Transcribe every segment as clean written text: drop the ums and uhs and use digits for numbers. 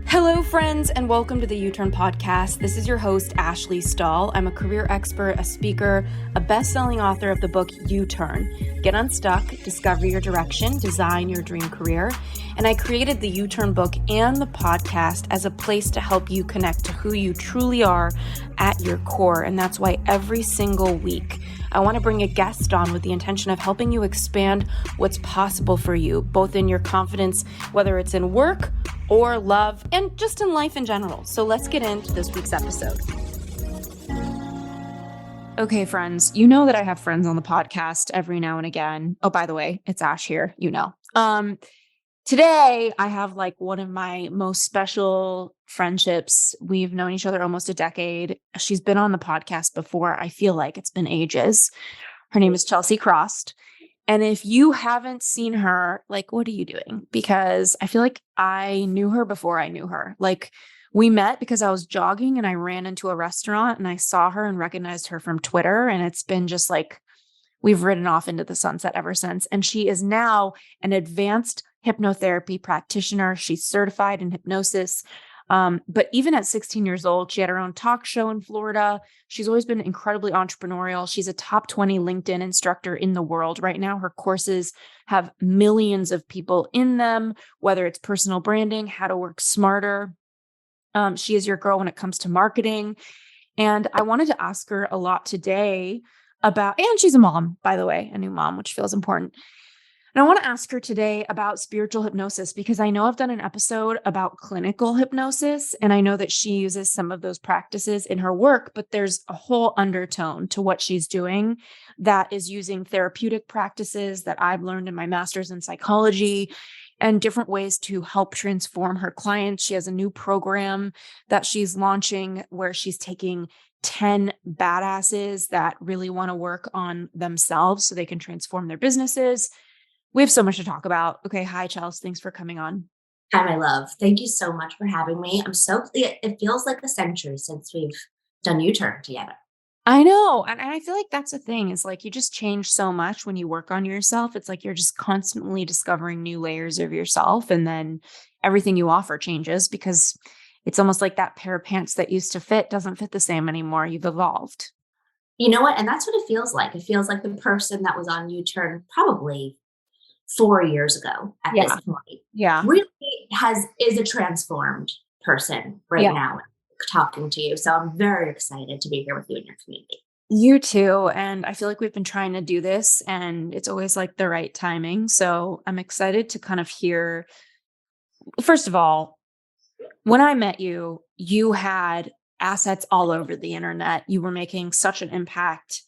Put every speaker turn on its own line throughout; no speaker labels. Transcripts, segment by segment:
Hello, friends, and welcome to the U-Turn podcast. This is your host, Ashley Stahl. I'm a career expert, a speaker, a best-selling author of the book U-Turn. Get unstuck, discover your direction, design your dream career. And I created the U-Turn book and the podcast as a place to help you connect to who you truly are at your core. And that's why every single week, I want to bring a guest on with the intention of helping you expand what's possible for you, both in your confidence, whether it's in work or love, and just in life in general. So let's get into this week's episode. Okay, friends, you know that I have friends on the podcast every now and again. Oh, by the way, it's Ash here, you know. Today, I have like one of my most special friendships. We've known each other almost a decade. She's been on the podcast before. I feel like it's been ages. Her name is Chelsea Krost. And if you haven't seen her, like, what are you doing? Because I feel like I knew her before I knew her. Like, we met because I was jogging and I ran into a restaurant and I saw her and recognized her from Twitter. And it's been just like, we've ridden off into the sunset ever since. And she is now an advanced hypnotherapy practitioner. She's certified in hypnosis. But even at 16 years old, she had her own talk show in Florida. She's always been incredibly entrepreneurial. She's a top 20 LinkedIn instructor in the world. Right now, her courses have millions of people in them, whether it's personal branding, how to work smarter. She is your girl when it comes to marketing. And I wanted to ask her a lot today and she's a mom, by the way, a new mom, which feels important. And I want to ask her today about spiritual hypnosis, because I know I've done an episode about clinical hypnosis, and I know that she uses some of those practices in her work, but there's a whole undertone to what she's doing that is using therapeutic practices that I've learned in my master's in psychology and different ways to help transform her clients. She has a new program that she's launching where she's taking 10 badasses that really want to work on themselves so they can transform their businesses. We have so much to talk about. Okay. Hi, Chelsea. Thanks for coming on.
Hi, my love. Thank you so much for having me. It feels like a century since we've done U-Turn together.
I know. And I feel like that's the thing is like, you just change so much when you work on yourself. It's like, you're just constantly discovering new layers of yourself. And then everything you offer changes because it's almost like that pair of pants that used to fit doesn't fit the same anymore. You've evolved.
You know what? And that's what it feels like. It feels like the person that was on U-Turn probably 4 years ago at this point.
Yeah.
Really is a transformed person right now talking to you. So I'm very excited to be here with you and your community.
You too. And I feel like we've been trying to do this and it's always like the right timing. So I'm excited to kind of hear, first of all, when I met you, you had assets all over the internet. You were making such an impact.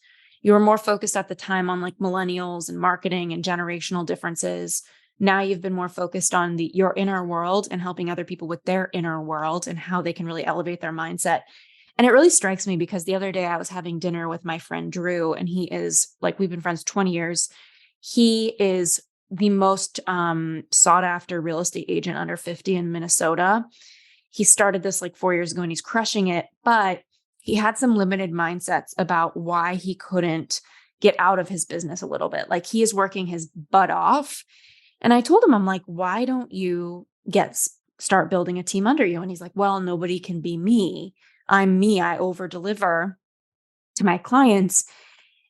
You were more focused at the time on like millennials and marketing and generational differences. Now you've been more focused on your inner world and helping other people with their inner world and how they can really elevate their mindset. And it really strikes me because the other day I was having dinner with my friend Drew, and he is like, we've been friends 20 years. He is the most sought after real estate agent under 50 in Minnesota. He started this like 4 years ago and he's crushing it, but he had some limited mindsets about why he couldn't get out of his business a little bit. Like he is working his butt off. And I told him, I'm like, why don't you start building a team under you? And he's like, well, nobody can be me. I'm me. I over deliver to my clients.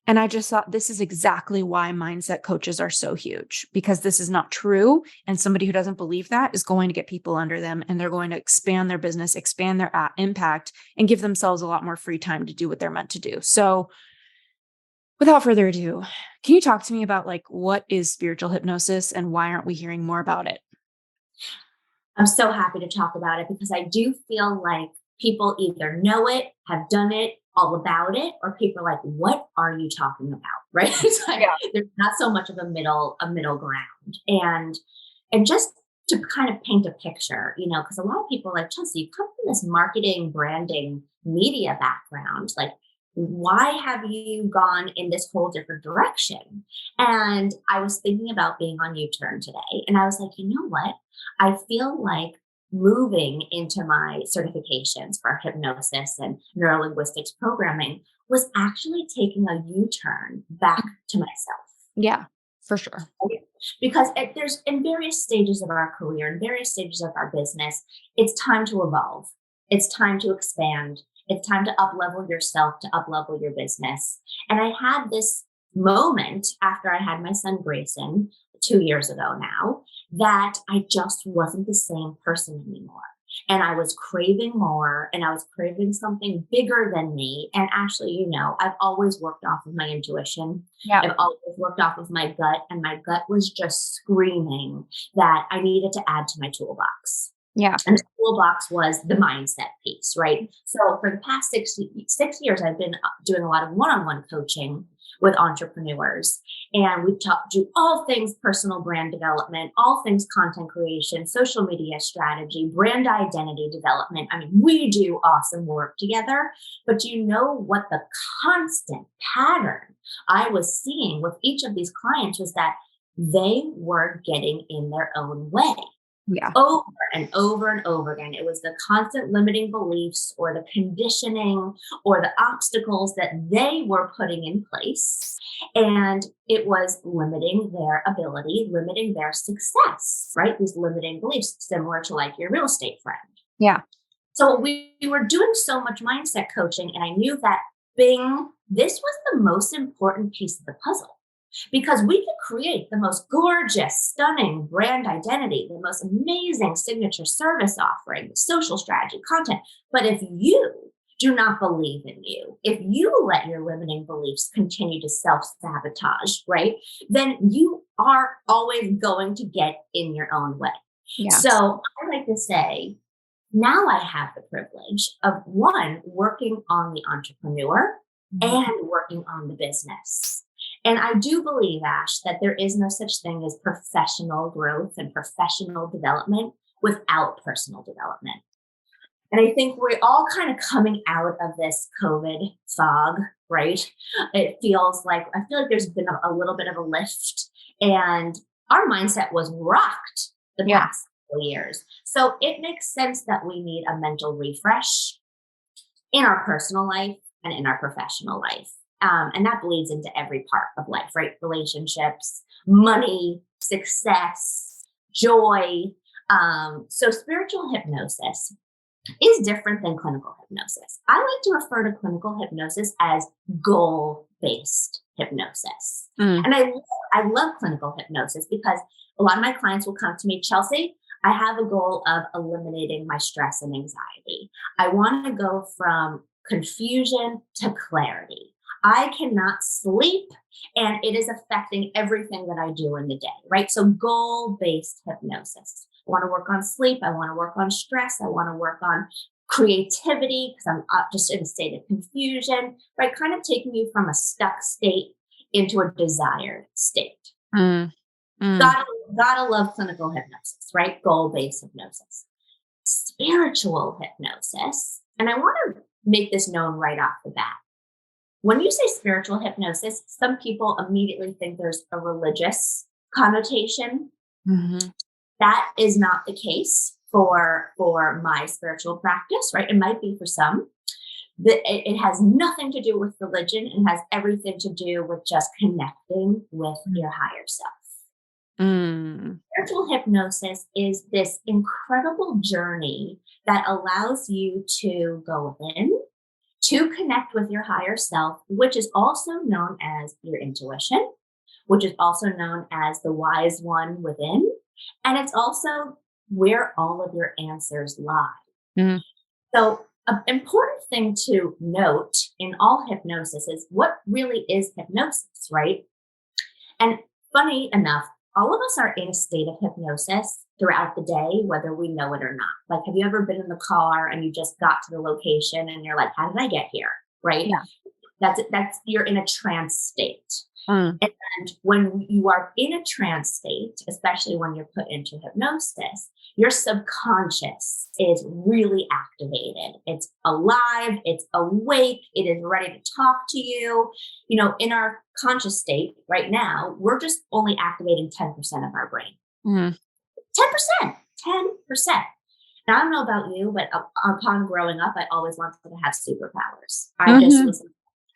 And I just thought this is exactly why mindset coaches are so huge, because this is not true. And somebody who doesn't believe that is going to get people under them and they're going to expand their business, expand their impact, and give themselves a lot more free time to do what they're meant to do. So without further ado, can you talk to me about like, what is spiritual hypnosis and why aren't we hearing more about it?
I'm so happy to talk about it because I do feel like people either know it, have done it, all about it, or people are like, what are you talking about? Right. It's like, there's not so much of a middle ground. And just to kind of paint a picture, you know, because a lot of people are like, Chelsea, you come from this marketing, branding, media background. Like, why have you gone in this whole different direction? And I was thinking about being on U-Turn today. And I was like, you know what? I feel like moving into my certifications for hypnosis and neurolinguistics programming was actually taking a U-turn back to myself.
Yeah, for sure.
because there's in various stages of our career, in various stages of our business, it's time to evolve. It's time to expand. It's time to up level yourself, to up level your business. And I had this moment after I had my son Grayson 2 years ago now, that I just wasn't the same person anymore. And I was craving more, and I was craving something bigger than me. And actually, I've always worked off of my intuition.
Yeah.
I've always worked off of my gut, and my gut was just screaming that I needed to add to my toolbox.
Yeah.
And the toolbox was the mindset piece, right? So for the past 6 years, I've been doing a lot of one-on-one coaching with entrepreneurs. And we do all things personal brand development, all things content creation, social media strategy, brand identity development. I mean, we do awesome work together. But you know what the constant pattern I was seeing with each of these clients was that they were getting in their own way
Yeah.
over and over and over again. It was the constant limiting beliefs or the conditioning or the obstacles that they were putting in place. And it was limiting their ability, limiting their success, right? These limiting beliefs, similar to like your real estate friend.
Yeah.
So we were doing so much mindset coaching, and I knew that this was the most important piece of the puzzle. Because we can create the most gorgeous, stunning brand identity, the most amazing signature service offering, social strategy, content. But if you do not believe in you, if you let your limiting beliefs continue to self-sabotage, right, then you are always going to get in your own way.
Yeah.
So I like to say, now I have the privilege of working on the entrepreneur and working on the business. And I do believe, Ash, that there is no such thing as professional growth and professional development without personal development. And I think we're all kind of coming out of this COVID fog, right? I feel like there's been a little bit of a lift, and our mindset was rocked the past couple years. So it makes sense that we need a mental refresh in our personal life and in our professional life. And that bleeds into every part of life, right? Relationships, money, success, joy. So spiritual hypnosis is different than clinical hypnosis. I like to refer to clinical hypnosis as goal-based hypnosis. And I love clinical hypnosis because a lot of my clients will come to me, Chelsea, I have a goal of eliminating my stress and anxiety. I want to go from confusion to clarity. I cannot sleep, and it is affecting everything that I do in the day, right? So goal-based hypnosis. I want to work on sleep. I want to work on stress. I want to work on creativity because I'm just in a state of confusion, right? Kind of taking you from a stuck state into a desired state. Gotta love clinical hypnosis, right? Goal-based hypnosis. Spiritual hypnosis, and I want to make this known right off the bat. When you say spiritual hypnosis, some people immediately think there's a religious connotation. That is not the case for my spiritual practice, right? It might be for some. It has nothing to do with religion. It has everything to do with just connecting with your higher self. Spiritual hypnosis is this incredible journey that allows you to go within, to connect with your higher self, which is also known as your intuition, which is also known as the wise one within. And it's also where all of your answers lie. So an important thing to note in all hypnosis is what really is hypnosis, right? And funny enough, all of us are in a state of hypnosis throughout the day, whether we know it or not. Like, have you ever been in the car and you just got to the location and you're like, how did I get here? Right? Yeah. That's you're in a trance state. And when you are in a trance state, especially when you're put into hypnosis, your subconscious is really activated. It's alive, it's awake, it is ready to talk to you. In our conscious state right now, we're just only activating 10% of our brain. 10%. Now, I don't know about you, but upon growing up, I always wanted to have superpowers. I just was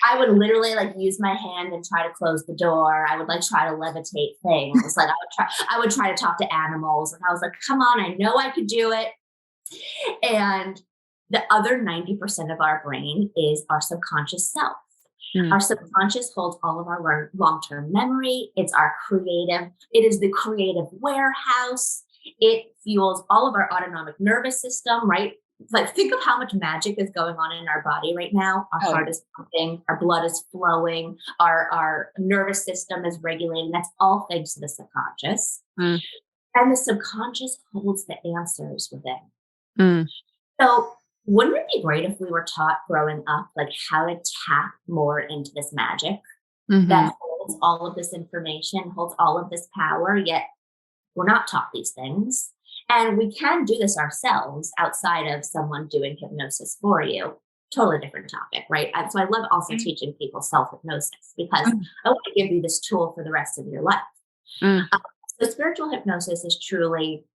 I would literally like use my hand and try to close the door. I would like try to levitate things. Like I would try to talk to animals. And I was like, come on, I know I could do it. And the other 90% of our brain is our subconscious self.
Mm.
Our subconscious holds all of our long-term memory. It is the creative warehouse. It fuels all of our autonomic nervous system, right? Like think of how much magic is going on in our body right now. Our
Oh, yeah.
heart is pumping, our blood is flowing, our nervous system is regulating. That's all thanks to the subconscious.
Mm.
And the subconscious holds the answers within.
Mm.
So, wouldn't it be great if we were taught growing up, like how to tap more into this magic
Mhm.
that holds all of this information, holds all of this power, yet we're not taught these things. And we can do this ourselves outside of someone doing hypnosis for you. Totally different topic, right? And so I love also
Mm.
teaching people self hypnosis because
Mm.
I want to give you this tool for the rest of your life.
Mm.
Um, so, spiritual hypnosis is truly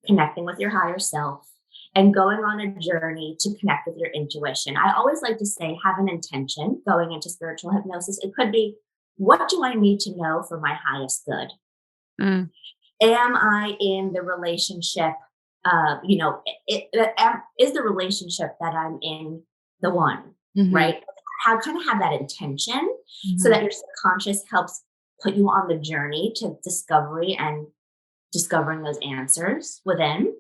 connecting with your higher self and going on a journey to connect with your intuition. I always like to say, have an intention going into spiritual hypnosis. It could be, what do I need to know for my highest good?
Mm.
Am I in the relationship? Is the relationship that I'm in the one,
Mhm.
right? How kind of have that intention so
Mhm.
that your subconscious helps put you on the journey to discovery and discovering those answers within.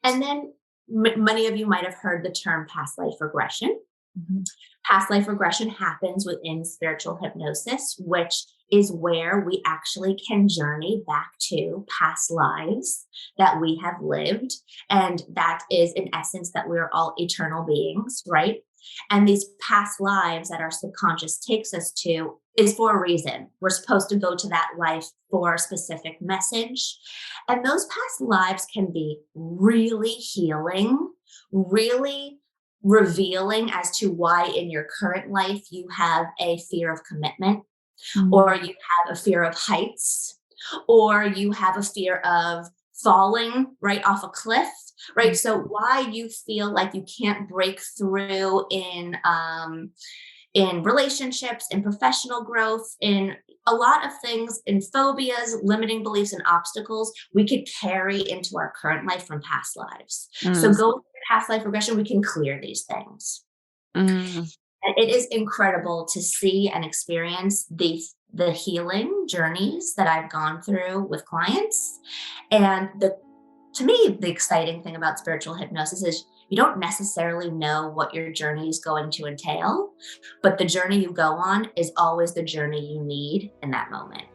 And then many of you might have heard the term past life regression.
Mhm.
Past life regression happens within spiritual hypnosis, which is where we actually can journey back to past lives that we have lived. And that is, in essence, that we're all eternal beings, right? And these past lives that our subconscious takes us to is for a reason. We're supposed to go to that life for a specific message. And those past lives can be really healing, really revealing as to why in your current life you have a fear of commitment, or
Mm.
you have a fear of heights, or you have a fear of falling right off a cliff, right?
Mm.
So why you feel like you can't break through in relationships, in professional growth, in a lot of things, in phobias, limiting beliefs, and obstacles, we could carry into our current life from past lives. So,
Mm.
go through past life regression, we can clear these things.
Mm.
And it is incredible to see and experience the healing journeys that I've gone through with clients. And the to me, the exciting thing about spiritual hypnosis is you don't necessarily know what your journey is going to entail, but the journey you go on is always the journey you need in that moment.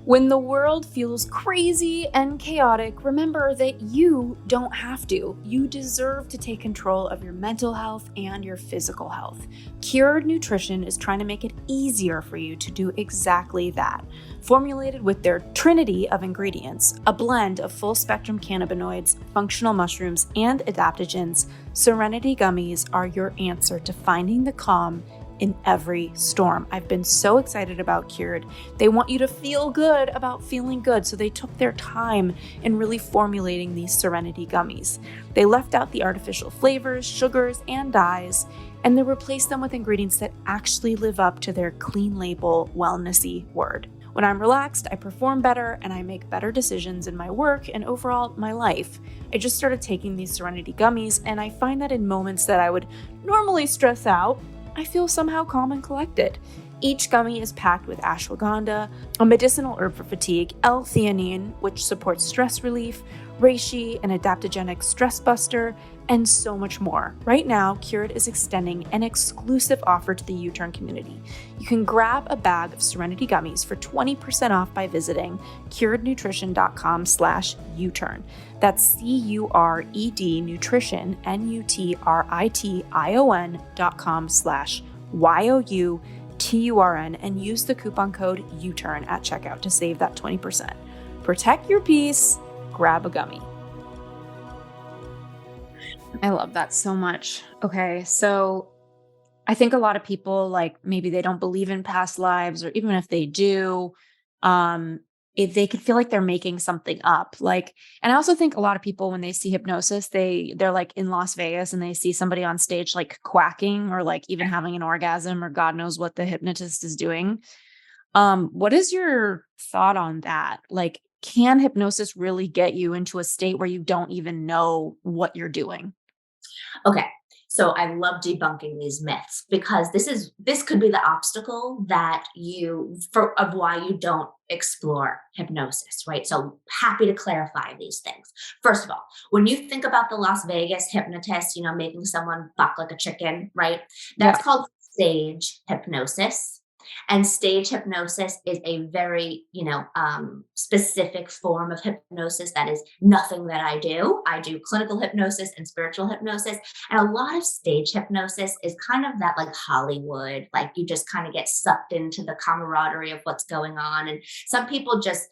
When the world feels crazy and chaotic, remember that you don't have to. You deserve to take control of your mental health and your physical health. Cured Nutrition is trying to make it easier for you to do exactly that. Formulated with their trinity of ingredients, a blend of full spectrum cannabinoids, functional mushrooms, and adaptogens, Serenity Gummies are your answer to finding the calm in every storm. I've been so excited about Cured. They want you to feel good about feeling good, so they took their time in really formulating these Serenity Gummies. They left out the artificial flavors, sugars, and dyes, and they replaced them with ingredients that actually live up to their clean label, wellnessy word. When I'm relaxed, I perform better and I make better decisions in my work and overall my life. I just started taking these Serenity Gummies, and I find that in moments that I would normally stress out, I feel somehow calm and collected. Each gummy is packed with ashwagandha, a medicinal herb for fatigue, L-theanine, which supports stress relief, reishi, an adaptogenic stress buster, and so much more. Right now, Cured is extending an exclusive offer to the U-Turn community. You can grab a bag of Serenity Gummies for 20% off by visiting curednutrition.com/U-Turn. That's CURED nutrition, NUTRITION.com/YOUTURN, and use the coupon code UTURN at checkout to save that 20%. Protect your peace. Grab a gummy. I love that so much. Okay, so I think a lot of people, like, maybe they don't believe in past lives, or even if they do, um, if they could feel like they're making something up. Like, and I also think a lot of people, when they see hypnosis, they're like in Las Vegas and they see somebody on stage like quacking or like even having an orgasm or God knows what the hypnotist is doing. What is your thought on that? Like, can hypnosis really get you into a state where you don't even know what you're doing?
Okay. So I love debunking these myths because this could be the obstacle that you for of why you don't explore hypnosis, right? So happy to clarify these things. First of all, when you think about the Las Vegas hypnotist, making someone buck like a chicken, right?
Yeah.
That's called stage hypnosis. And stage hypnosis is a very, specific form of hypnosis that is nothing that I do. I do clinical hypnosis and spiritual hypnosis. And a lot of stage hypnosis is kind of that like Hollywood, like you just kind of get sucked into the camaraderie of what's going on. And some people just,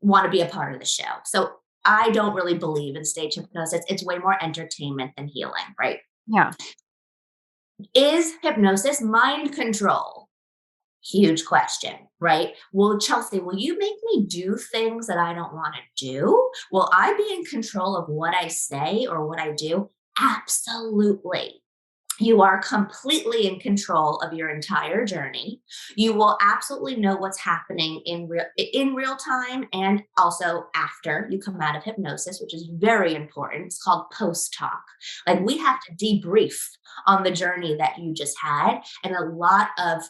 want to be a part of the show. So I don't really believe in stage hypnosis. It's way more entertainment than healing, right?
Yeah.
Is hypnosis mind control? Huge question, right? Well, Chelsea, will you make me do things that I don't want to do? Will I be in control of what I say or what I do? Absolutely. You are completely in control of your entire journey. You will absolutely know what's happening in real time and also after you come out of hypnosis, which is very important. It's called post talk. Like we have to debrief on the journey that you just had, and a lot of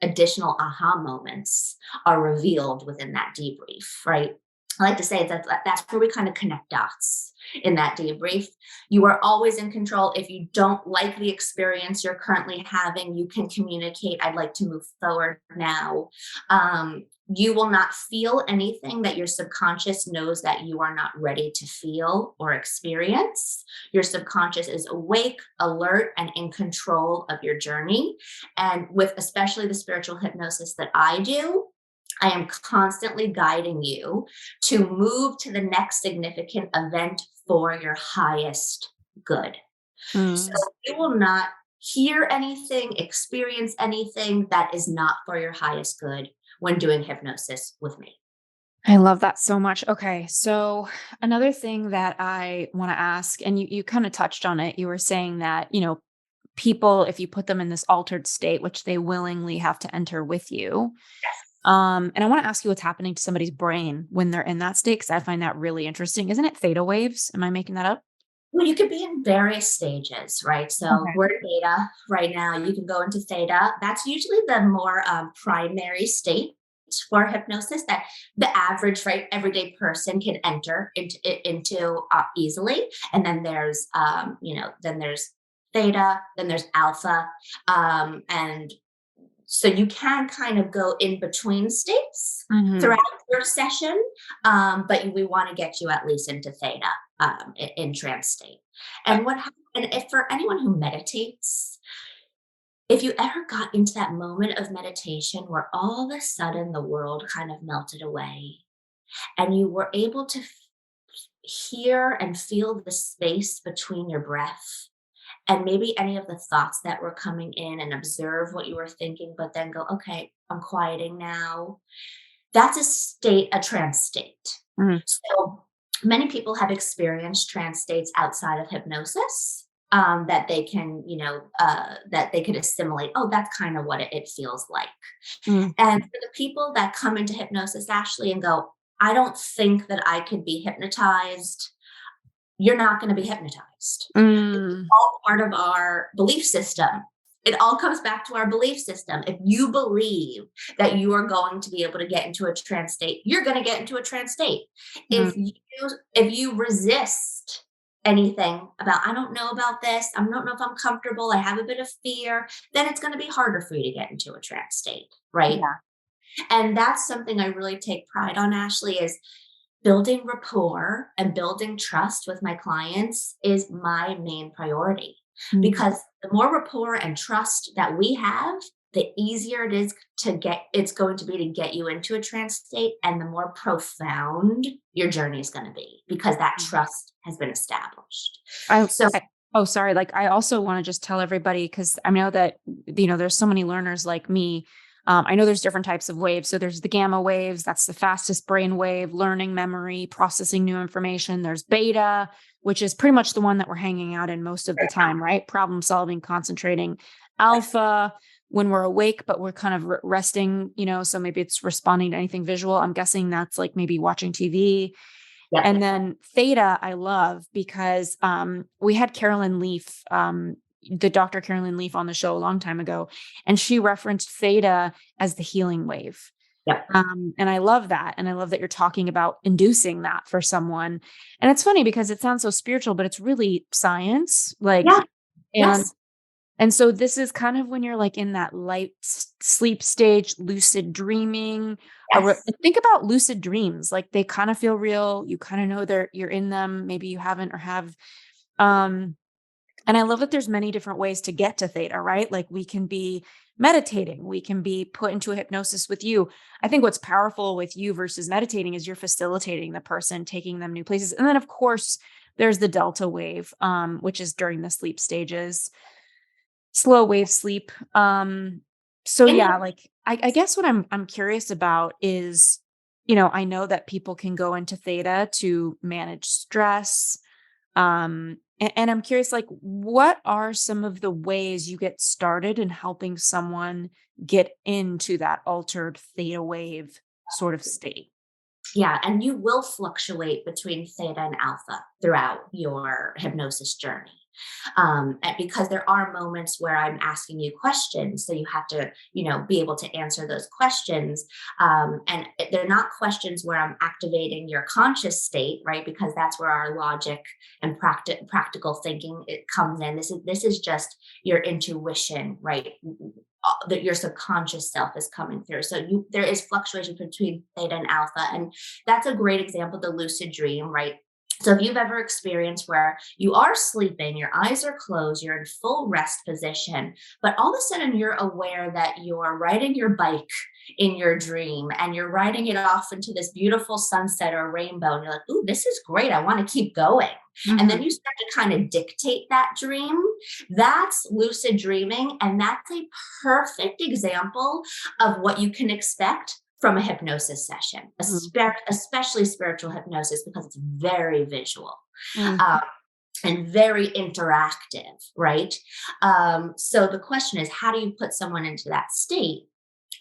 additional aha moments are revealed within that debrief, right? I like to say that's where we kind of connect dots in that debrief. You are always in control. If you don't like the experience you're currently having, you can communicate, I'd like to move forward now. You will not feel anything that your subconscious knows that you are not ready to feel or experience. Your subconscious is awake, alert, and in control of your journey. And with especially the spiritual hypnosis that I do, I am constantly guiding you to move to the next significant event for your highest good. So
Mm.
you will not hear anything, experience anything that is not for your highest good when doing hypnosis with me.
I love that so much. Okay. So another thing that I want to ask, and you kind of touched on it, you were saying that, people, if you put them in this altered state, which they willingly have to enter with you. And I want to ask you what's happening to somebody's brain when they're in that state, because I find that really interesting. Isn't it theta waves? Am I making that up?
Well, you could be in various stages, right? So
Okay.
we're in theta right now. You can go into theta. That's usually the more primary state for hypnosis that the average, right, everyday person can enter into easily. And then there's theta, then there's alpha, and so you can kind of go in between states
Hmm.
throughout your session, but we want to get you at least into theta in trance state. And what happens, and if for anyone who meditates, if you ever got into that moment of meditation where all of a sudden the world kind of melted away and you were able to hear and feel the space between your breath and maybe any of the thoughts that were coming in and observe what you were thinking, but then go, okay, I'm quieting now. That's a trance state.
Mm.
So many people have experienced trance states outside of hypnosis that they can, that they could assimilate. Oh, that's kind of what it feels like.
Mm.
And for the people that come into hypnosis, Ashley, and go, I don't think that I could be hypnotized, you're not going to be hypnotized. It's
Mm.
all part of our belief system. It all comes back to our belief system. If you believe that you are going to be able to get into a trance state, you're going to get into a trance state.
Mm.
If you resist anything about, I don't know about this, I don't know if I'm comfortable, I have a bit of fear, then it's going to be harder for you to get into a trance state, right?
Yeah.
And that's something I really take pride on, Ashley, is building rapport and building trust with my clients is my main priority,
Mm.
because the more rapport and trust that we have, the easier it's going to be to get you into a trance state, and the more profound your journey is going to be because that trust has been established.
I,
So
I oh, sorry. Like, I also want to just tell everybody, because I know that, there's so many learners like me. I know there's different types of waves. So there's the gamma waves. That's the fastest brain wave, learning, memory, processing new information. There's beta, which is pretty much the one that we're hanging out in most of the time, right? Problem solving, concentrating. Alpha, when we're awake, but we're kind of resting, so maybe it's responding to anything visual. I'm guessing that's like maybe watching TV.
Yep.
And then theta, I love because we had Carolyn Leaf, the Dr. Carolyn Leaf on the show a long time ago, and she referenced theta as the healing wave.
Yep.
And I love that. And I love that you're talking about inducing that for someone. And it's funny because it sounds so spiritual, but it's really science. Like,
Yeah.
and
Yes.
and so this is kind of when you're like in that light sleep stage, lucid dreaming.
Yes.
Think about lucid dreams. Like they kind of feel real. You kind of know you're in them. Maybe you haven't or have. Um, and I love that there's many different ways to get to theta, right? Like we can be meditating, we can be put into a hypnosis with you. I think what's powerful with you versus meditating is you're facilitating the person, taking them new places. And then of course, there's the delta wave, which is during the sleep stages, slow wave sleep. So
And
yeah, like I guess what I'm curious about is, I know that people can go into theta to manage stress. And I'm curious, like, what are some of the ways you get started in helping someone get into that altered theta wave sort of state?
yeah, and you will fluctuate between theta and alpha throughout your hypnosis journey. And because there are moments where I'm asking you questions, so you have to, be able to answer those questions. And they're not questions where I'm activating your conscious state, right? Because that's where our logic and practical thinking it comes in. This is just your intuition, right? That your subconscious self is coming through. So there is fluctuation between theta and alpha, and that's a great example. The lucid dream, right? So if you've ever experienced where you are sleeping, your eyes are closed, you're in full rest position, but all of a sudden you're aware that you're riding your bike in your dream and you're riding it off into this beautiful sunset or rainbow, and you're like, ooh, this is great. I want to keep going. And then
Mhm.
you start to kind of dictate that dream. That's lucid dreaming. And that's a perfect example of what you can expect from a hypnosis session,
Mhm.
especially spiritual hypnosis, because it's very visual
Mhm.
um, and very interactive, right? So the question is, how do you put someone into that state?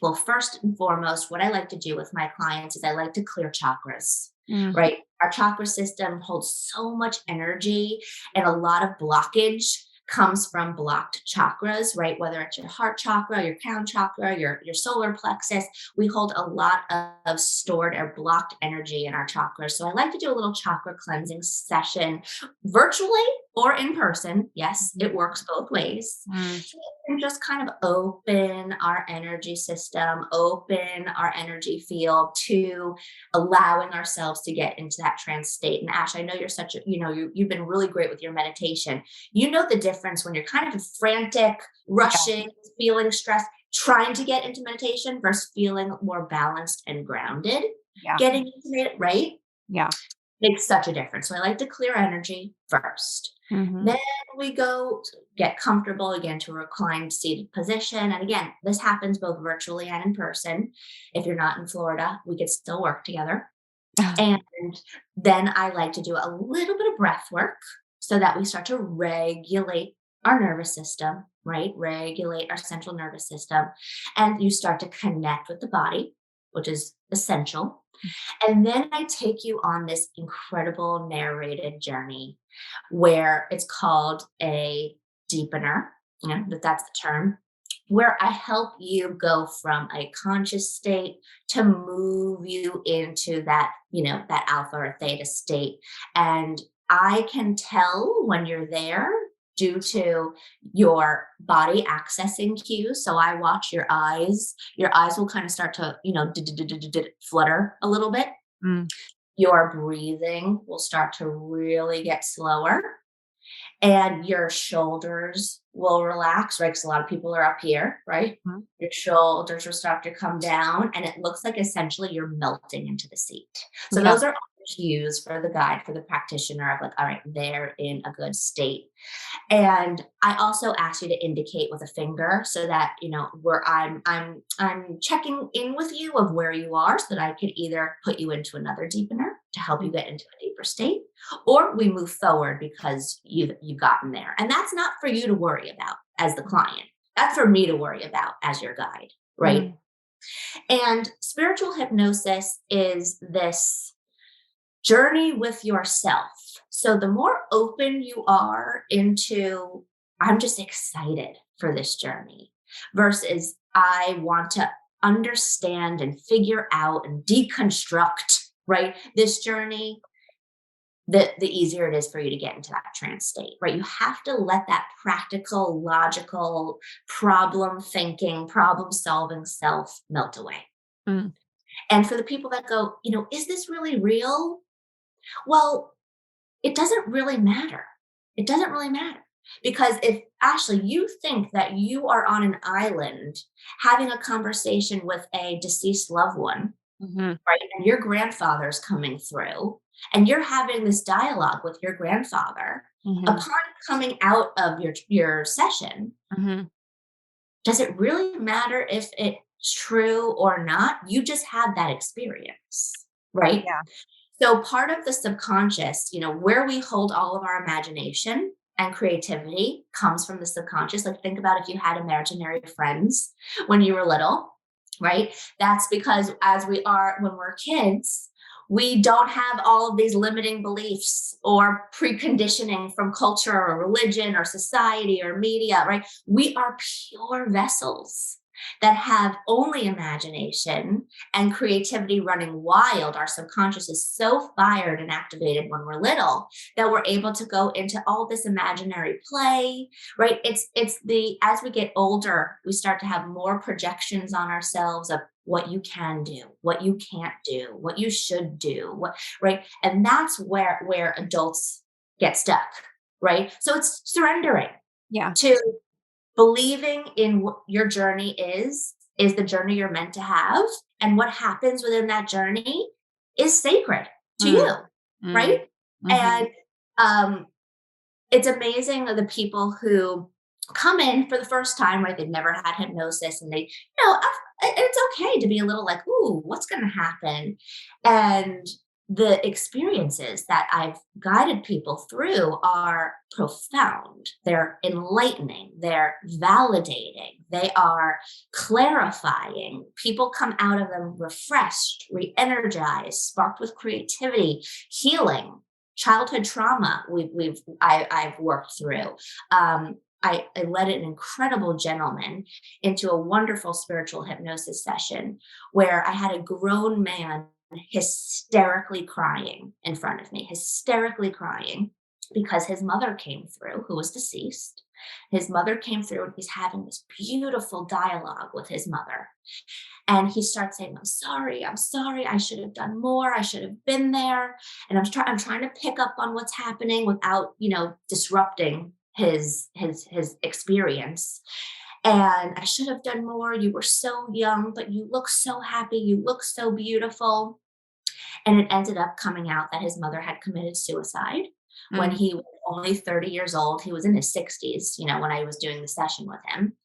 Well, first and foremost, what I like to do with my clients is I like to clear chakras,
Mhm.
right? Our chakra system holds so much energy, and a lot of blockage comes from blocked chakras, right? Whether it's your heart chakra, your crown chakra, your solar plexus, we hold a lot of stored or blocked energy in our chakras. So I like to do a little chakra cleansing session virtually or in person. Yes, it works both ways,
Mhm.
and just kind of open our energy system, open our energy field to allowing ourselves to get into that trance state. And Ash, I know you're such a, you've been really great with your meditation. You know the difference when you're kind of frantic,
Yeah.
rushing, feeling stressed, trying to get into meditation versus feeling more balanced and grounded,
Yeah.
getting into it, right?
Yeah.
Makes such a difference. So I like to clear energy first.
Mhm.
Then we go get comfortable again to a reclined seated position. And again, this happens both virtually and in person. If you're not in Florida, we could still work together. And then I like to do a little bit of breath work so that we start to regulate our nervous system, right? Regulate our central nervous system. And you start to connect with the body, which is essential. And then I take you on this incredible narrated journey where it's called a deepener. That's the term, where I help you go from a conscious state to move you into that, that alpha or theta state. And I can tell when you're there due to your body accessing cues. So I watch your eyes. Your eyes will kind of start to, flutter a little bit.
Mm.
Your breathing will start to really get slower, and your shoulders will relax, right? Because a lot of people are up here, right?
Mhm.
Your shoulders will start to come down, and it looks like essentially you're melting into the seat. So
Yeah.
those are all the cues for the guide, for the practitioner of like, all right, they're in a good state. And I also ask you to indicate with a finger so that, where I'm checking in with you of where you are so that I could either put you into another deepener to help you get into a deeper state, or we move forward because you've gotten there. And that's not for you to worry about as the client. That's for me to worry about as your guide, right?
Mm.
And spiritual hypnosis is this journey with yourself. So the more open you are into, I'm just excited for this journey versus I want to understand and figure out and deconstruct, right? This journey, the easier it is for you to get into that trance state, right? You have to let that practical, logical, problem thinking, problem solving self melt away.
Mm.
And for the people that go, is this really real? Well, it doesn't really matter. It doesn't really matter. Because if, Ashley, you think that you are on an island having a conversation with a deceased loved one,
Mm-hmm.
right? And your grandfather's coming through, and you're having this dialogue with your grandfather,
Mm-hmm.
upon coming out of your session,
Mm-hmm.
does it really matter if it's true or not? You just had that experience, right?
Yeah.
So part of the subconscious, where we hold all of our imagination and creativity comes from the subconscious. Like think about if you had imaginary friends when you were little, right? That's because when we're kids, we don't have all of these limiting beliefs or preconditioning from culture or religion or society or media, right? We are pure vessels that have only imagination and creativity running wild. Our subconscious is so fired and activated when we're little that we're able to go into all this imaginary play, right? As we get older, we start to have more projections on ourselves of what you can do, what you can't do, what you should do, right? And that's where adults get stuck, right? So it's surrendering
Yeah.
to believing in what your journey is the journey you're meant to have, and what happens within that journey is sacred to
Mm.
you,
Mm.
right?
Mm-hmm.
And it's amazing the people who come in for the first time, right? They've never had hypnosis, and it's okay to be a little like, ooh, what's going to happen? And the experiences that I've guided people through are profound. They're enlightening. They're validating. They are clarifying. People come out of them refreshed, re-energized, sparked with creativity, healing. Childhood trauma I've worked through. I led an incredible gentleman into a wonderful spiritual hypnosis session where I had a grown man hysterically crying in front of me, hysterically crying because his mother came through, who was deceased. His mother came through, and he's having this beautiful dialogue with his mother. And he starts saying, I'm sorry, I should have done more, I should have been there. And I'm trying to pick up on what's happening without, disrupting his experience. And I should have done more. You were so young, but you look so happy. You look so beautiful. And it ended up coming out that his mother had committed suicide when
Mm.
he was only 30 years old. He was in his 60s, when I was doing the session with him.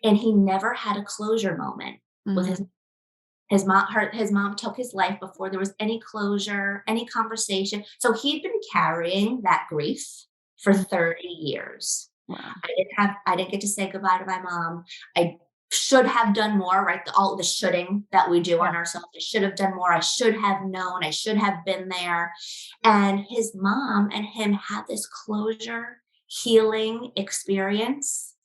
And he never had a closure moment with
Mm.
his mom took his life before there was any closure, any conversation. So he'd been carrying that grief for
Mm.
30 years.
Wow.
I didn't get to say goodbye to my mom. I should have done more, right? All the shoulding that we do
Yeah.
on ourselves. I should have done more. I should have known. I should have been there. And his mom and him had this closure, healing experience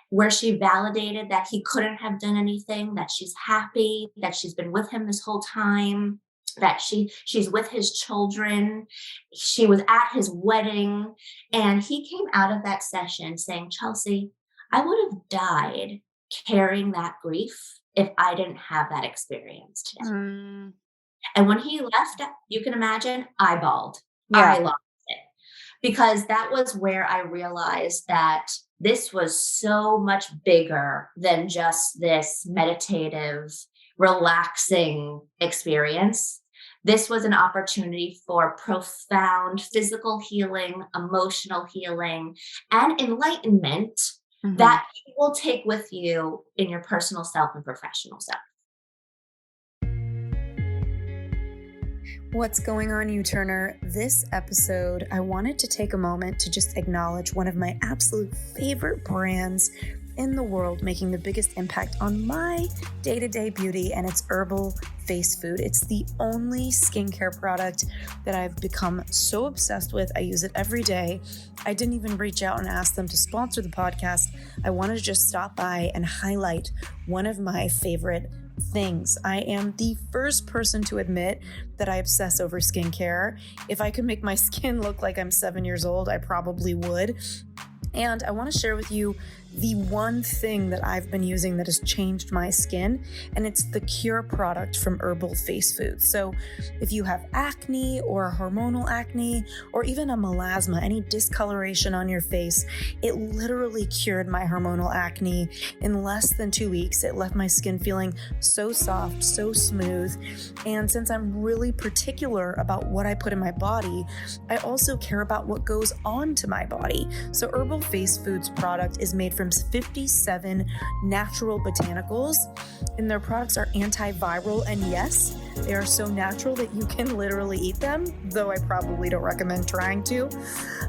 where she validated that he couldn't have done anything, that she's happy, that she's been with him this whole time, that she's with his children. She was at his wedding. And he came out of that session saying, Chelsea, I would have died carrying that grief if I didn't have that experience today.
Mm.
And when he left, you can imagine, I bawled.
Yeah.
I lost it. Because that was where I realized that this was so much bigger than just this meditative, relaxing experience. This was an opportunity for profound physical healing, emotional healing, and enlightenment
Mhm.
that you will take with you in your personal self and professional self.
What's going on, you Turner? This episode, I wanted to take a moment to just acknowledge one of my absolute favorite brands in the world making the biggest impact on my day-to-day beauty, and it's Herbal Face Food. It's the only skincare product that I've become so obsessed with. I use it every day. I didn't even reach out and ask them to sponsor the podcast. I wanted to just stop by and highlight one of my favorite things. I am the first person to admit that I obsess over skincare. If I could make my skin look like I'm 7 years old, I probably would. And I want to share with you the one thing that I've been using that has changed my skin, and it's the Cure product from Herbal Face Foods. So if you have acne or hormonal acne or even a melasma, any discoloration on your face, it literally cured my hormonal acne in less than 2 weeks. It left my skin feeling so soft, so smooth. And since I'm really particular about what I put in my body, I also care about what goes on to my body. So Herbal Face Foods product is made from 57 natural botanicals, and their products are antiviral, and yes, they are so natural that you can literally eat them, though I probably don't recommend trying to.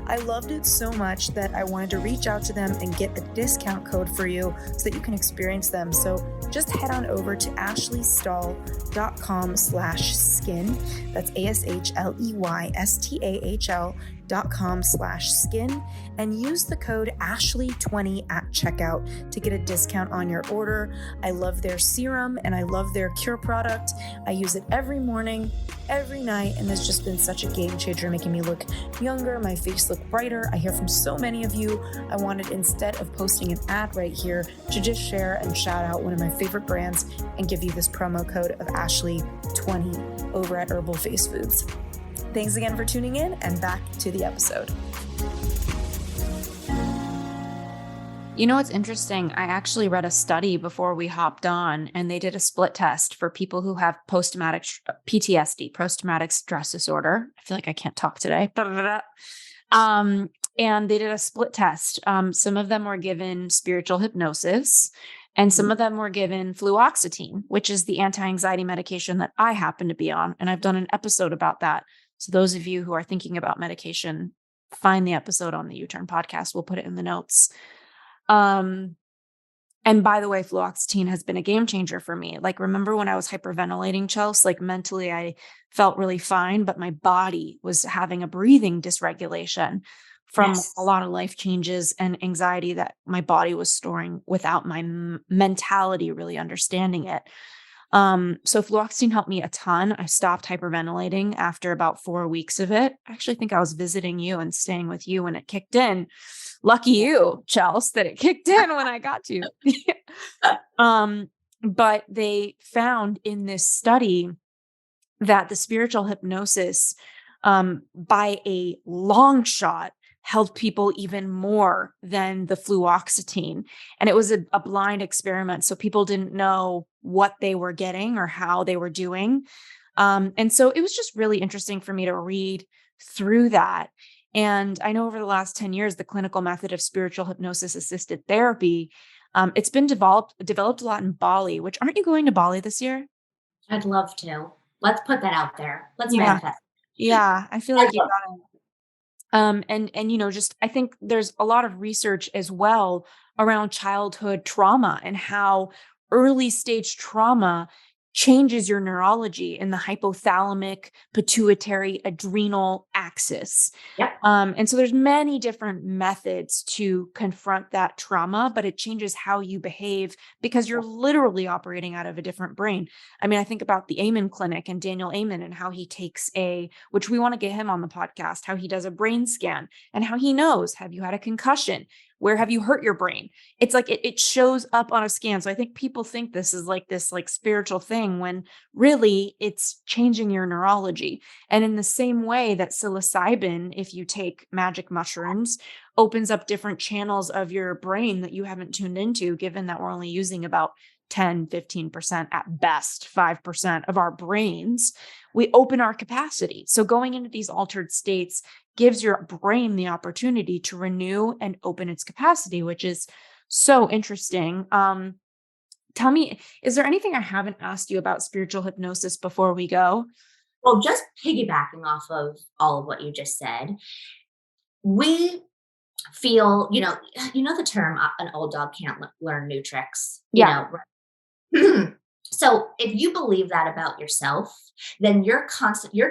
I loved it so much that I wanted to reach out to them and get a discount code for you so that you can experience them. So just head on over to ashleystahl.com/skin. That's ASHLEYSTAHL.com/skin, and use the code Ashley20 at checkout to get a discount on your order. I love their serum and I love their Cure product. I use it every morning, every night, and it's just been such a game changer, making me look younger, my face look brighter. I hear from so many of you. I wanted, instead of posting an ad right here, to just share and shout out one of my favorite brands and give you this promo code of Ashley20 over at Herbal Face Foods. Thanks again for tuning in, and back to the episode. You know what's interesting? I actually read a study before we hopped on, and they did a split test for people who have post-traumatic PTSD, post-traumatic stress disorder. I feel like I can't talk today. And they did a split test. Some of them were given spiritual hypnosis, and some of them were given fluoxetine, which is the anti-anxiety medication that I happen to be on. And I've done an episode about that. So those of you who are thinking about medication, find the episode on the U-Turn podcast. We'll put it in the notes. And by the way, fluoxetine has been a game changer for me. Like, remember when I was hyperventilating, Chelsea? Like, mentally, I felt really fine, but my body was having a breathing dysregulation from a
Yes.
lot of life changes and anxiety that my body was storing without my mentality really understanding it. So fluoxetine helped me a ton. I stopped hyperventilating after about 4 weeks of it. I actually think I was visiting you and staying with you when it kicked in. Lucky you, Chelsea, that it kicked in when I got to you. But they found in this study that the spiritual hypnosis, by a long shot, helped people even more than the fluoxetine. And it was a blind experiment. So people didn't know what they were getting or how they were doing. And so it was just really interesting for me to read through that. And I know over the last 10 years, the clinical method of spiritual hypnosis assisted therapy, it's been developed a lot in Bali, which, aren't you going to Bali this year?
I'd love to. Let's put that out there. Let's
Yeah.
manifest.
Yeah. I feel
I'd
like you
love
got and just I think there's a lot of research as well around childhood trauma and how early stage trauma changes your neurology in the hypothalamic pituitary adrenal axis.
Yep.
And so there's many different methods to confront that trauma, but it changes how you behave because you're literally operating out of a different brain. I mean, I think about the Amen Clinic and Daniel Amen and how he takes which we want to get him on the podcast, how he does a brain scan and how he knows, have you had a concussion? Where have you hurt your brain? It's like it shows up on a scan. So I think people think this is like this like spiritual thing when really it's changing your neurology. And in the same way that psilocybin, if you take magic mushrooms, opens up different channels of your brain that you haven't tuned into, given that we're only using about 10, 15% at best, 5% of our brains. we open our capacity. So going into these altered states gives your brain the opportunity to renew and open its capacity, which is so interesting. Tell me, is there anything I haven't asked you about spiritual hypnosis before we go?
Well, just piggybacking off of all of what you just said, we feel, the term an old dog can't learn new tricks,
Yeah.
right? So if you believe that about yourself, then you're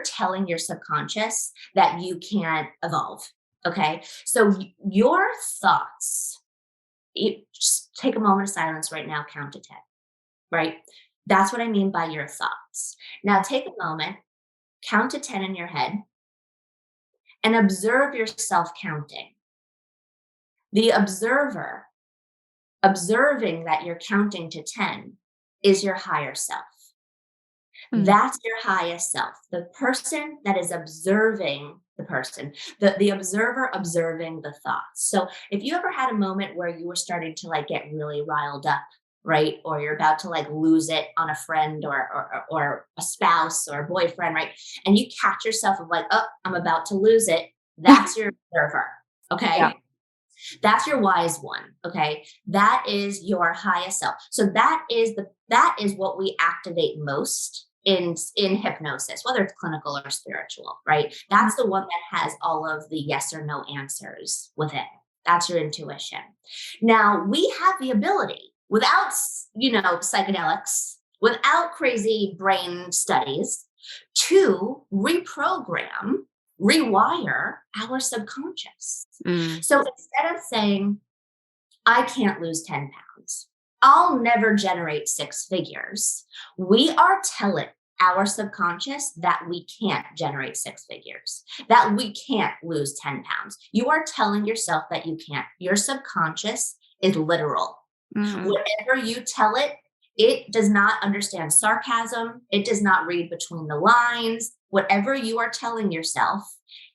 telling your subconscious that you can't evolve. Okay. So your thoughts, just take a moment of silence right now, count to 10, right? That's what I mean by your thoughts. Now take a moment, count to 10 in your head, and observe yourself counting. The observer, observing that you're counting to 10, is your higher self.
Mm.
That's your highest self. The person that is observing the person, the observer observing the thoughts. So if you ever had a moment where you were starting to like get really riled up, right? Or you're about to like lose it on a friend or a spouse or a boyfriend, right? And you catch yourself of like, oh, I'm about to lose it. That's your observer.
Yeah.
Okay. That's your wise one. Okay. That is your highest self. So that is what we activate most in hypnosis, whether it's clinical or spiritual, right? That's the one that has all of the yes or no answers within. That's your intuition. Now we have the ability without, psychedelics, without crazy brain studies to rewire our subconscious.
Mm.
So instead of saying, I can't lose 10 pounds, I'll never generate six figures, we are telling our subconscious that we can't generate six figures, that we can't lose 10 pounds. You are telling yourself that you can't. Your subconscious is literal.
Mm.
Whatever you tell it, it does not understand sarcasm. It does not read between the lines. Whatever you are telling yourself,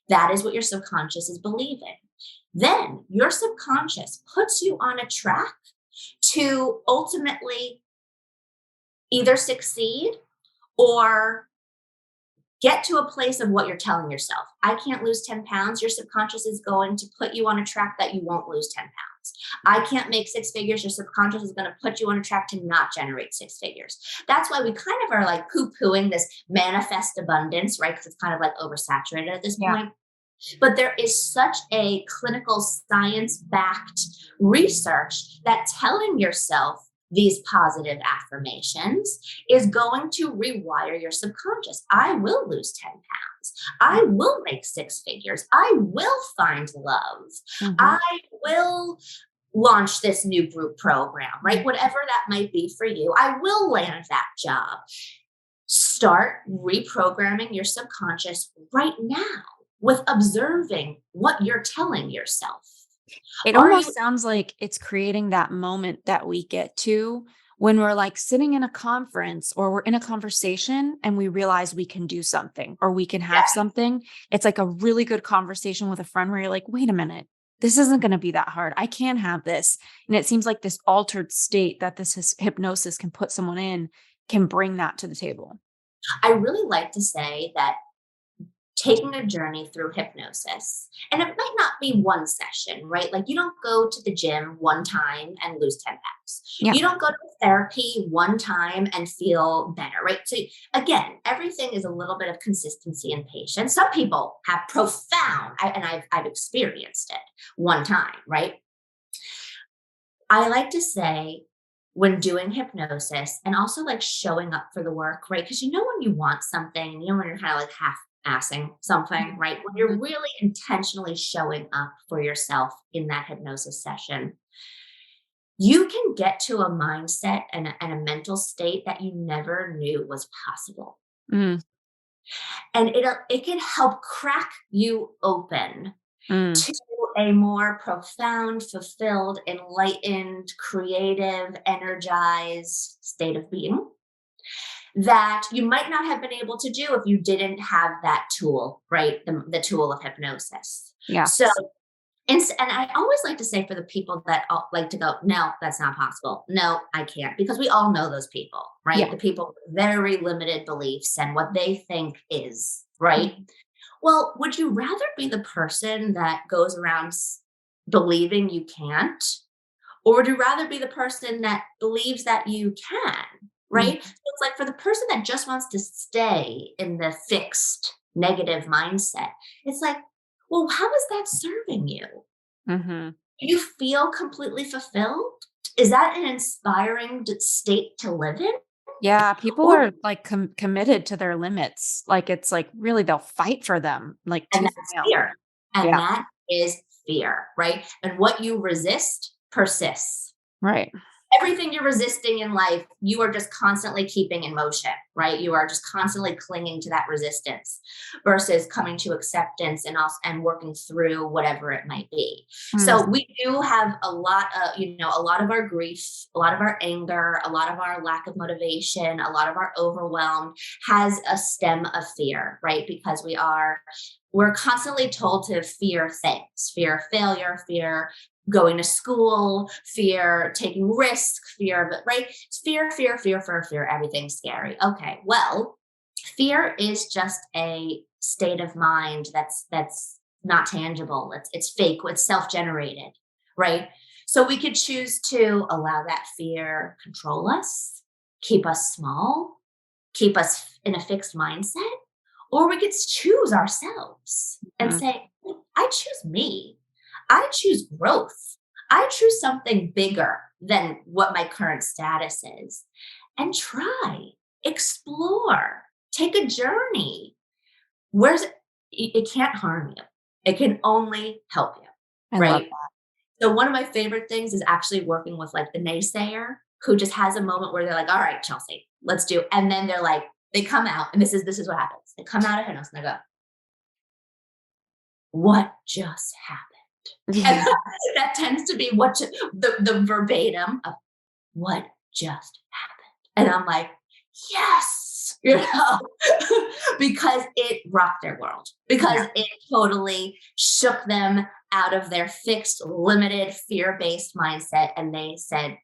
that is what your subconscious is believing. Then your subconscious puts you on a track to ultimately either succeed or get to a place of what you're telling yourself. I can't lose 10 pounds. Your subconscious is going to put you on a track that you won't lose 10 pounds. I can't make six figures. Your subconscious is going to put you on a track to not generate six figures. That's why we kind of are like poo-pooing this manifest abundance, right? Because it's kind of like oversaturated at this
Yeah.
point. But there is such a clinical science-backed research that telling yourself these positive affirmations is going to rewire your subconscious. I will lose 10 pounds. I will make six figures. I will find love.
Mhm.
I will launch this new group program, right? Whatever that might be for you, I will land that job. Start reprogramming your subconscious right now with observing what you're telling yourself.
It
Are you
almost sounds like it's creating that moment that we get to when we're like sitting in a conference or we're in a conversation and we realize we can do something or we can have something. It's like a really good conversation with a friend where you're like, wait a minute, this isn't going to be that hard. I can have this. And it seems like this altered state that hypnosis can put someone in can bring that to the table.
I really like to say that taking a journey through hypnosis, and it might not be one session, right? Like you don't go to the gym one time and lose 10 pounds.
Yeah.
You don't go to therapy one time and feel better, right? So again, everything is a little bit of consistency and patience. Some people have I've experienced it one time, right? I like to say when doing hypnosis and also like showing up for the work, right? Because when you want something, when you're kind of like half assing something, right? When you're really intentionally showing up for yourself in that hypnosis session, you can get to a mindset and a mental state that you never knew was possible.
Mm.
And it can help crack you open
Mm.
to a more profound, fulfilled, enlightened, creative, energized state of being that you might not have been able to do if you didn't have that tool, right? The tool of hypnosis.
Yeah.
So And I always like to say for the people that like to go, no, that's not possible. No, I can't. Because we all know those people, right?
Yeah.
The people with very limited beliefs and what they think is, right?
Mhm.
Well, would you rather be the person that goes around believing you can't? Or would you rather be the person that believes that you can, right? So
Mhm.
it's like for the person that just wants to stay in the fixed negative mindset, it's like, well, how is that serving you?
Mhm.
Do you feel completely fulfilled? Is that an inspiring state to live in?
Yeah, people
Or
are like committed to their limits. Like it's like really they'll fight for them like
and
tooth and
that's
nail.
fear. And
Yeah.
that is fear, right? And what you resist persists.
Right.
Everything you're resisting in life, you are just constantly keeping in motion, right? You are just constantly clinging to that resistance versus coming to acceptance and also and working through whatever it might be.
Mm.
So we do have a lot of, a lot of our grief, a lot of our anger, a lot of our lack of motivation, a lot of our overwhelm has a stem of fear, right? Because we're constantly told to fear things, fear of failure, fear going to school, fear taking risk, fear of it, right? Fear, everything's scary. Okay, well, fear is just a state of mind that's not tangible. It's fake, it's self-generated, right? So we could choose to allow that fear control us, keep us small, keep us in a fixed mindset, or we could choose ourselves and
Mhm.
say, I choose me. I choose growth. I choose something bigger than what my current status is and try, explore, take a journey. Where's it can't harm you. It can only help you,
I love
right? So one of my favorite things is actually working with like the naysayer who just has a moment where they're like, all right, Chelsea, let's do. And then they're like, they come out and this is what happens. They come out of hypnosis and they go, what just happened?
that.
And
Yeah.
that tends to be the verbatim of what just happened. And I'm like, yes, because it rocked their world,
Yeah.
because it totally shook them out of their fixed, limited, fear based mindset. And they said,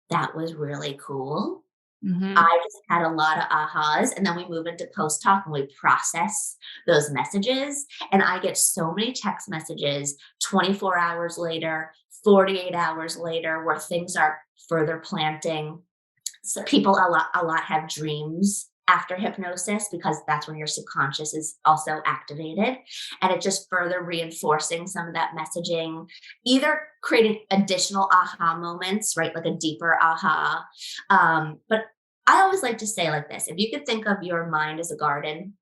that was really cool.
Mhm.
I just had a lot of ahas. And then we move into post talk and we process those messages. And I get so many text messages 24 hours later, 48 hours later, where things are further planting. So people a lot have dreams after hypnosis because that's when your subconscious is also activated, and it just further reinforcing some of that messaging, either creating additional aha moments, right, like a deeper aha. But I always like to say like this: if you could think of your mind as a garden,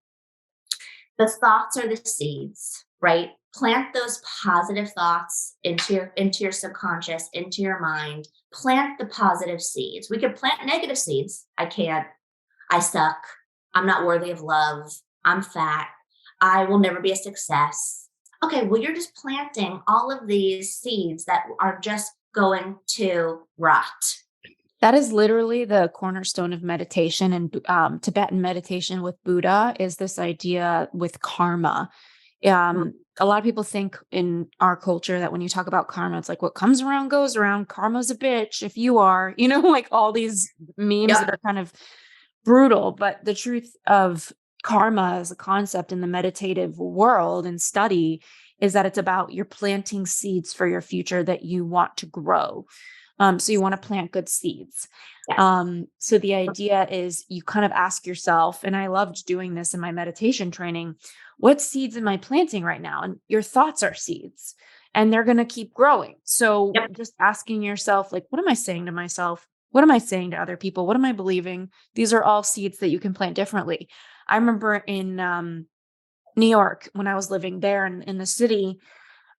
the thoughts are the seeds, right? Plant those positive thoughts into your subconscious, into your mind. Plant the positive seeds. We could plant negative seeds. I can't. I suck. I'm not worthy of love. I'm fat. I will never be a success. Okay, well, you're just planting all of these seeds that are just going to rot.
That is literally the cornerstone of meditation and Tibetan meditation with Buddha is this idea with karma.
Mm.
A lot of people think in our culture that when you talk about karma, it's like what comes around goes around. Karma's a bitch if you are, like all these memes that
Yep.
are kind of brutal. But the truth of karma as a concept in the meditative world and study is that it's about you're planting seeds for your future that you want to grow. So you want to plant good seeds.
Yes.
So the idea is you kind of ask yourself, and I loved doing this in my meditation training, what seeds am I planting right now? And your thoughts are seeds and they're going to keep growing. So
Yep.
just asking yourself, like, what am I saying to myself? What am I saying to other people? What am I believing? These are all seeds that you can plant differently. I remember in New York, when I was living there in the city,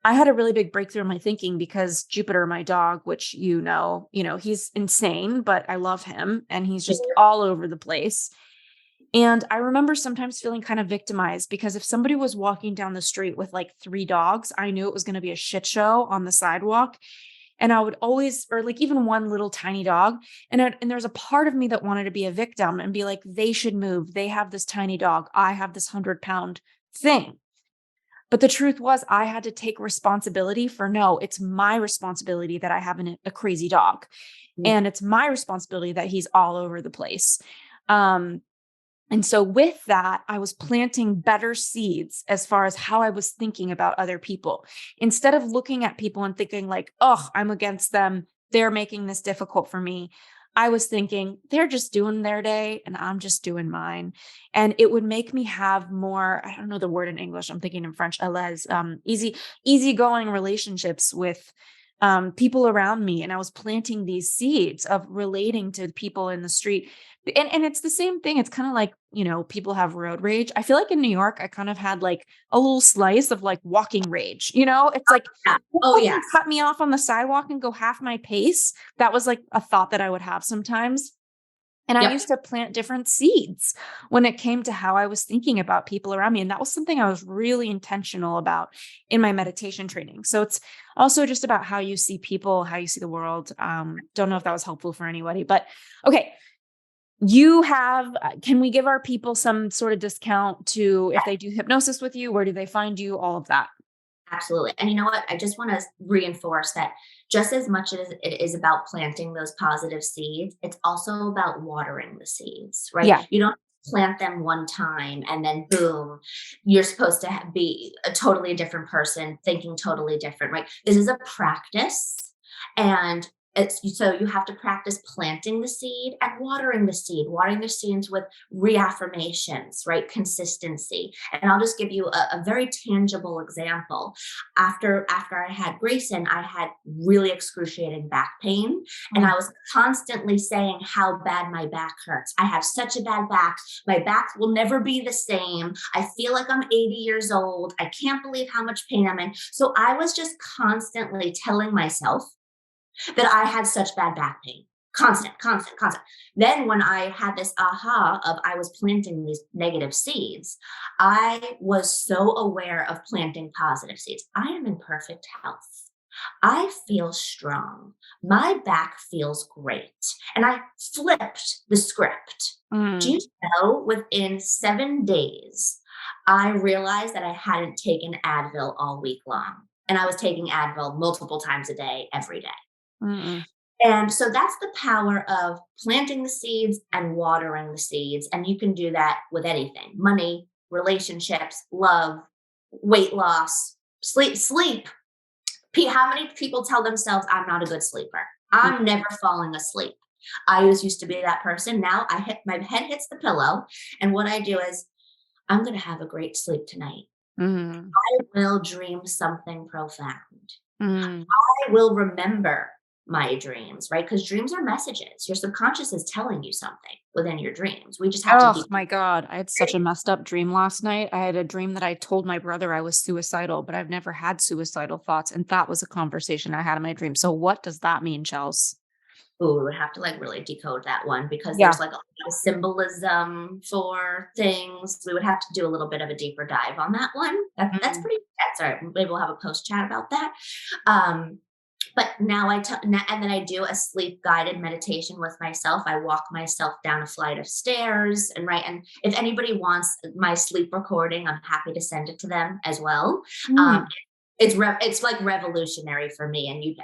I had a really big breakthrough in my thinking because Jupiter, my dog, which he's insane, but I love him and he's just all over the place. And I remember sometimes feeling kind of victimized because if somebody was walking down the street with like three dogs, I knew it was going to be a shit show on the sidewalk. And I would always, or like even one little tiny dog. And there's a part of me that wanted to be a victim and be like, they should move. They have this tiny dog. I have this 100-pound thing. But the truth was I had to take responsibility for, no, it's my responsibility that I have a crazy dog.
Mm.
And it's my responsibility that he's all over the place. Um, and so with that, I was planting better seeds as far as how I was thinking about other people. Instead of looking at people and thinking like, oh, I'm against them, they're making this difficult for me. I was thinking they're just doing their day and I'm just doing mine. And it would make me have more, I don't know the word in English, I'm thinking in French, à l'aise, easygoing relationships with people around me. And I was planting these seeds of relating to people in the street. And it's the same thing. It's kind of like, people have road rage. I feel like in New York, I kind of had like a little slice of like walking rage. It's like,
Yeah. Oh,
people can
yes.
cut me off on the sidewalk and go half my pace. That was like a thought that I would have sometimes. And I
Yep.
used to plant different seeds when it came to how I was thinking about people around me. And that was something I was really intentional about in my meditation training. So it's also just about how you see people, how you see the world. Don't know if that was helpful for anybody, but okay. You have, can we give our people some sort of discount to if they do hypnosis with you? Where do they find you? All of that.
Absolutely. And you know what? I just want to reinforce that just as much as it is about planting those positive seeds, it's also about watering the seeds, right?
Yeah.
You don't plant them one time and then boom, you're supposed to be a totally different person, thinking totally different, right? This is a practice. And so you have to practice planting the seed and watering the seeds with reaffirmations, right? Consistency. And I'll just give you a very tangible example. After I had Grayson, I had really excruciating back pain, and I was constantly saying how bad my back hurts. I have such a bad back. My back will never be the same. I feel like I'm 80 years old. I can't believe how much pain I'm in. So I was just constantly telling myself that I had such bad back pain. Constant, constant, constant. Then when I had this aha of I was planting these negative seeds, I was so aware of planting positive seeds. I am in perfect health. I feel strong. My back feels great. And I flipped the script. Do
Mm.
you know, within 7 days, I realized that I hadn't taken Advil all week long. And I was taking Advil multiple times a day, every day.
Mm-mm.
And so that's the power of planting the seeds and watering the seeds. And you can do that with anything: money, relationships, love, weight loss, sleep. How many people tell themselves, I'm not a good sleeper? I'm never falling asleep. I used to be that person. Now my head hits the pillow. And what I do is, I'm going to have a great sleep tonight.
Mm.
I will dream something profound.
Mm.
I will remember my dreams, right? Because dreams are messages. Your subconscious is telling you something within your dreams. We just have to
Oh
be
my God. I had such a messed up dream last night. I had a dream that I told my brother I was suicidal, but I've never had suicidal thoughts. And that was a conversation I had in my dream. So what does that mean, Chels?
Ooh, we would have to like really decode that one because
Yeah.
there's like a lot of symbolism for things. We would have to do a little bit of a deeper dive on that one. That's
Mm.
pretty. That's all right. Maybe we'll have a post chat about that. Um, but now and then I do a sleep guided meditation with myself. I walk myself down a flight of stairs, and if anybody wants my sleep recording, I'm happy to send it to them as well. Um,
Mm.
it's like revolutionary for me. And you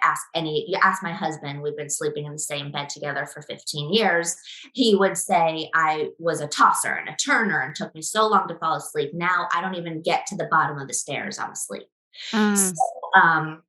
ask my husband, we've been sleeping in the same bed together for 15 years. He would say I was a tosser and a turner and took me so long to fall asleep. Now I don't even get to the bottom of the stairs. I'm asleep. So,
Mm.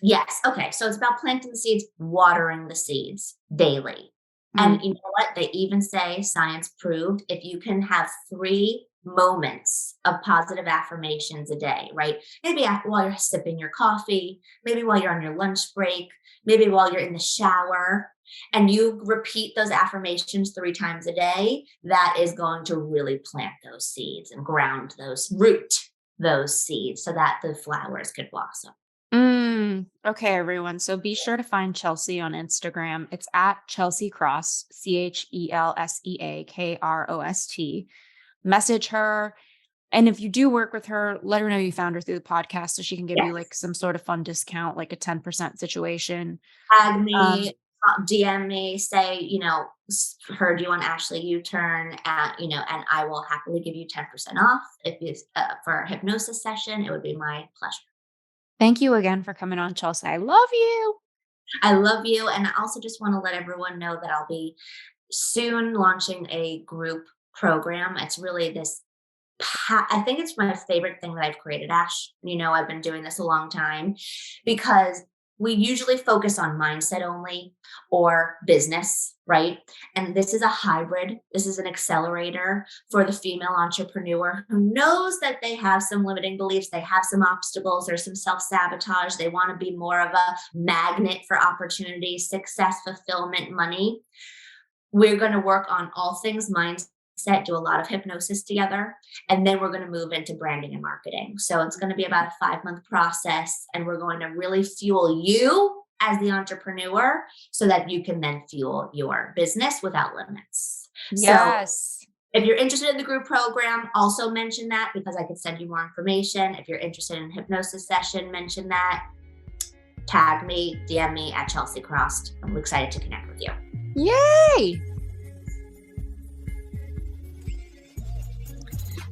yes. Okay. So it's about planting the seeds, watering the seeds daily.
Mm.
And you know what? They even say, science proved, if you can have 3 moments of positive affirmations a day, right? Maybe while you're sipping your coffee, maybe while you're on your lunch break, maybe while you're in the shower, and you repeat those affirmations 3 times a day, that is going to really plant those seeds and root those seeds so that the flowers could blossom.
Mm. Okay, everyone. So be sure to find Chelsea on Instagram. It's at Chelsea Krost, ChelseaKrost. Message her. And if you do work with her, let her know you found her through the podcast so she can give you like
Yes.
some sort of fun discount, like a 10% situation.
Tag
Um,
me, DM me, say, heard you on Ashley U-Turn, and I will happily give you 10% off if it's for a hypnosis session. It would be my pleasure.
Thank you again for coming on, Chelsea. I love you.
I love you. And I also just want to let everyone know that I'll be soon launching a group program. It's really I think it's my favorite thing that I've created, Ash. I've been doing this a long time because we usually focus on mindset only or business, right? And this is a hybrid. This is an accelerator for the female entrepreneur who knows that they have some limiting beliefs, they have some obstacles, there's some self-sabotage, they want to be more of a magnet for opportunity, success, fulfillment, money. We're going to work on all things mindset, do a lot of hypnosis together, and then we're going to move into branding and marketing. So it's going to be about a 5-month process, and we're going to really fuel you as the entrepreneur so that you can then fuel your business without limits.
Yes.
So if you're interested in the group program, also mention that because I could send you more information. If you're interested in a hypnosis session, mention that. Tag me, DM me at Chelsea Krost. I'm excited to connect with you.
Yay!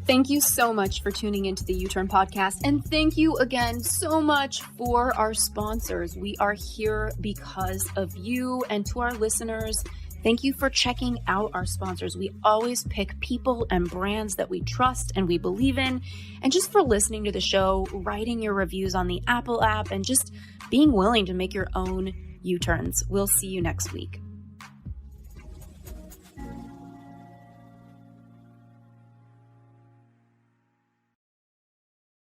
Thank you so much for tuning into the U-Turn podcast. And thank you again so much for our sponsors. We are here because of you. And to our listeners, thank you for checking out our sponsors. We always pick people and brands that we trust and we believe in. And just for listening to the show, writing your reviews on the Apple app, and just being willing to make your own U-turns. We'll see you next week.